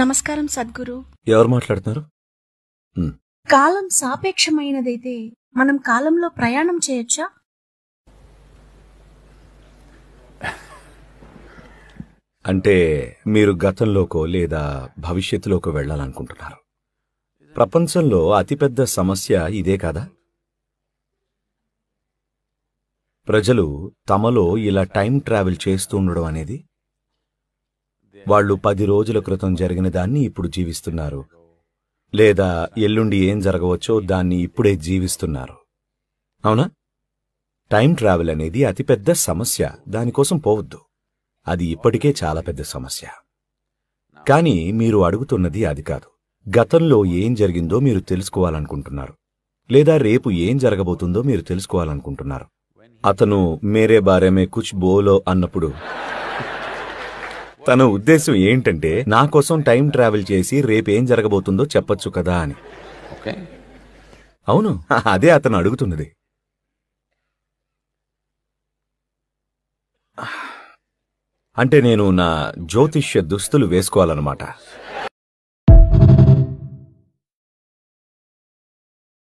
నమస్కారం సద్గురు. ఎవరు మాట్లాడుతున్నారు? కాలం సాపేక్షమైనదైతే మనం కాలంలో ప్రయాణం చేయొచ్చా? అంటే మీరు గతంలోకో లేదా భవిష్యత్తులోకో వెళ్ళాలనుకుంటున్నారు. ప్రపంచంలో అతిపెద్ద సమస్య ఇదే కాదా? ప్రజలు తమలో ఇలా టైం ట్రావెల్ చేస్తూ ఉండడం అనేది. వాళ్ళు 10 రోజుల క్రితం జరిగిన దాన్ని ఇప్పుడు జీవిస్తున్నారు, లేదా ఎల్లుండి ఏం జరగవచ్చో దాన్ని ఇప్పుడే జీవిస్తున్నారు. అవునా? టైం ట్రావెల్ అనేది అతిపెద్ద సమస్య. దానికోసం పోవద్దు. అది ఇప్పటికే చాలా పెద్ద సమస్య. కానీ మీరు అడుగుతున్నది అది కాదు. గతంలో ఏం జరిగిందో మీరు తెలుసుకోవాలనుకుంటున్నారు, లేదా రేపు ఏం జరగబోతుందో మీరు తెలుసుకోవాలనుకుంటున్నారు. అతను మేరే బారేమే కుచ్ బోలో అన్నప్పుడు తన ఉద్దేశం ఏంటంటే నా కోసం టైం ట్రావెల్ చేసి రేపేం జరగబోతుందో చెప్పొచ్చు కదా అని. అవును, అదే అతను అడుగుతున్నది. అంటే నేను నా జ్యోతిష్య దుస్తులు వేసుకోవాలన్నమాట.